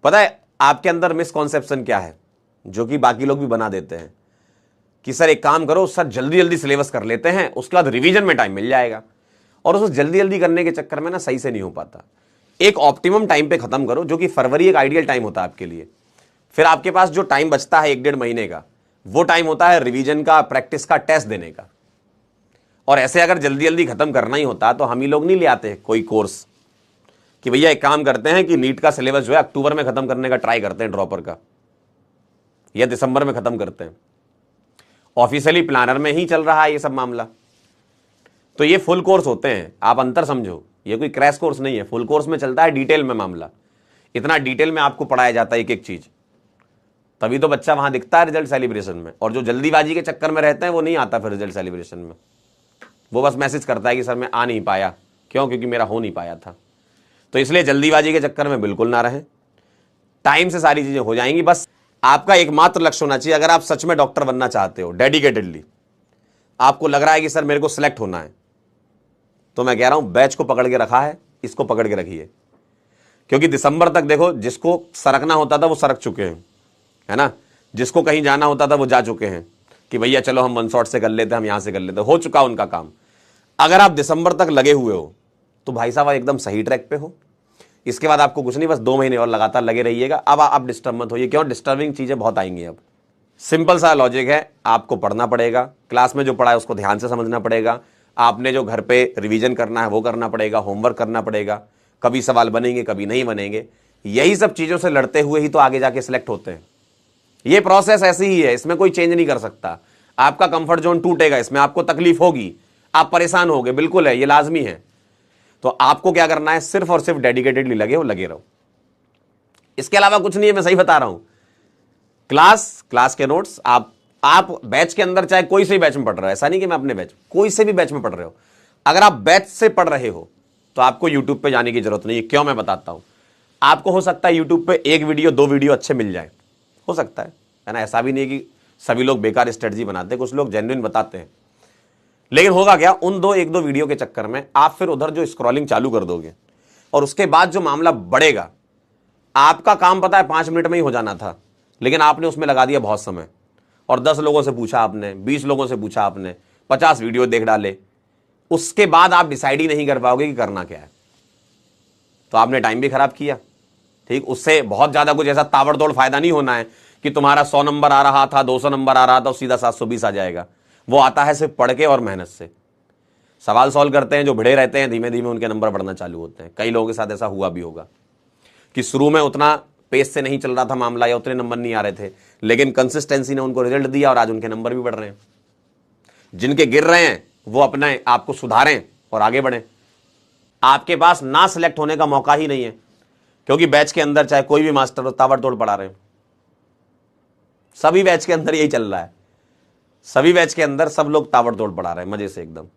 पता है आपके अंदर मिसकॉन्सेप्शन क्या है जो कि बाकी लोग भी बना देते हैं कि सर एक काम करो, सर जल्दी जल्दी सिलेबस कर लेते हैं, उसके बाद रिवीजन में टाइम मिल जाएगा। और उस जल्दी जल्दी करने के चक्कर में ना सही से नहीं हो पाता। एक ऑप्टिमम टाइम पे खत्म करो, जो कि फरवरी एक आइडियल टाइम होता है आपके लिए। फिर आपके पास जो टाइम बचता है 1-1.5 महीने का, वो टाइम होता है रिवीजन का, प्रैक्टिस का, टेस्ट देने का। और ऐसे अगर जल्दी जल्दी खत्म करना ही होता तो हम ही लोग नहीं ले आते कोई कोर्स कि भैया एक काम करते हैं कि नीट का सिलेबस जो है अक्टूबर में खत्म करने का ट्राई करते हैं, ड्रॉपर का, या दिसंबर में खत्म करते हैं। ऑफिशियली प्लानर में ही चल रहा है ये सब मामला। तो ये फुल कोर्स होते हैं, आप अंतर समझो, ये कोई क्रैश कोर्स नहीं है। फुल कोर्स में चलता है डिटेल में मामला, इतना डिटेल में आपको पढ़ाया जाता है एक एक चीज, तभी तो बच्चा वहां दिखता है रिजल्ट सेलिब्रेशन में। और जो जल्दीबाजी के चक्कर में रहते हैं वो नहीं आता फिर रिजल्ट सेलिब्रेशन में, वो बस मैसेज करता है कि सर मैं आ नहीं पाया। क्यों? क्योंकि मेरा हो नहीं पाया था। तो इसलिए जल्दीबाजी के चक्कर में बिल्कुल ना रहें, टाइम से सारी चीजें हो जाएंगी। बस आपका एकमात्र लक्ष्य होना चाहिए, अगर आप सच में डॉक्टर बनना चाहते हो डेडिकेटेडली, आपको लग रहा है कि सर मेरे को सिलेक्ट होना है, तो मैं कह रहा हूं बैच को पकड़ के रखा है, इसको पकड़ के रखिए। क्योंकि दिसंबर तक देखो, जिसको सरकना होता था वो सरक चुके हैं, है ना। जिसको कहीं जाना होता था वो जा चुके हैं कि भैया चलो हम 1 शॉट से कर लेते, हम यहां से कर लेते, हो चुका उनका काम। अगर आप दिसंबर तक लगे हुए हो तो भाई साहब एकदम सही ट्रैक पे हो। इसके बाद आपको कुछ नहीं, बस 2 महीने और लगातार लगे रहिएगा। अब आप डिस्टर्ब मत होइए, क्यों? डिस्टर्बिंग चीजें बहुत आएंगी। अब सिंपल सा लॉजिक है, आपको पढ़ना पड़ेगा, क्लास में जो पढ़ा है उसको ध्यान से समझना पड़ेगा, आपने जो घर पे रिवीजन करना है वो करना पड़ेगा, होमवर्क करना पड़ेगा, कभी सवाल बनेंगे कभी नहीं बनेंगे। यही सब चीजों से लड़ते हुए ही तो आगे जाके सिलेक्ट होते हैं। ये प्रोसेस ऐसी ही है, इसमें कोई चेंज नहीं कर सकता। आपका कंफर्ट जोन टूटेगा, इसमें आपको तकलीफ होगी, आप परेशान होगे, बिल्कुल है, ये लाजमी है। तो आपको क्या करना है, सिर्फ और सिर्फ डेडिकेटेडली लगे रहो। इसके अलावा कुछ नहीं है, मैं सही बता रहा हूं। क्लास के नोट्स आप बैच के अंदर, चाहे कोई से भी बैच में पढ़ रहे हो, ऐसा नहीं कि मैं अपने बैच, कोई से भी बैच में पढ़ रहे हो, अगर आप बैच से पढ़ रहे हो तो आपको यूट्यूब पे जाने की जरूरत नहीं है। क्यों? मैं बताता हूं। आपको हो सकता है यूट्यूब पे 1 वीडियो 2 वीडियो अच्छे मिल जाए, हो सकता है ना। ऐसा भी नहीं है कि सभी लोग बेकार स्ट्रेटजी बनाते हैं, कुछ लोग जेन्युइन बताते हैं। लेकिन होगा क्या, उन 1-2 वीडियो के चक्कर में आप फिर उधर जो स्क्रॉलिंग चालू कर दोगे, और उसके बाद जो मामला बढ़ेगा, आपका काम पता है 5 मिनट में ही हो जाना था, लेकिन आपने उसमें लगा दिया बहुत समय। और 10 लोगों से पूछा आपने, 20 लोगों से पूछा आपने, 50 वीडियो देख डाले, उसके बाद आप डिसाइड ही नहीं कर पाओगे कि करना क्या है। तो आपने टाइम भी खराब किया। ठीक, उससे बहुत ज्यादा कुछ ऐसा ताबड़तोड़ फायदा नहीं होना है कि तुम्हारा 100 नंबर आ रहा था, 200 नंबर आ रहा था और सीधा 720 आ जाएगा। वो आता है सिर्फ पढ़ के और मेहनत से। सवाल सॉल्व करते हैं जो भिड़े रहते हैं, धीमे धीमे उनके नंबर बढ़ना चालू होते हैं। कई लोगों के साथ ऐसा हुआ भी होगा कि शुरू में उतना पेस से नहीं चल रहा था मामला, या उतने नंबर नहीं आ रहे थे, लेकिन कंसिस्टेंसी ने उनको रिजल्ट दिया और आज उनके नंबर भी बढ़ रहे हैं। जिनके गिर रहे हैं वो अपने आप को सुधारें और आगे बढ़ें। आपके पास ना सिलेक्ट होने का मौका ही नहीं है, क्योंकि बैच के अंदर चाहे कोई भी मास्टर हो ताबड़तोड़ पढ़ा रहे हैं। सभी बैच के अंदर यही चल रहा है, सभी बैच के अंदर सब लोग ताबड़तोड़ पढ़ा रहे हैं मजे से एकदम।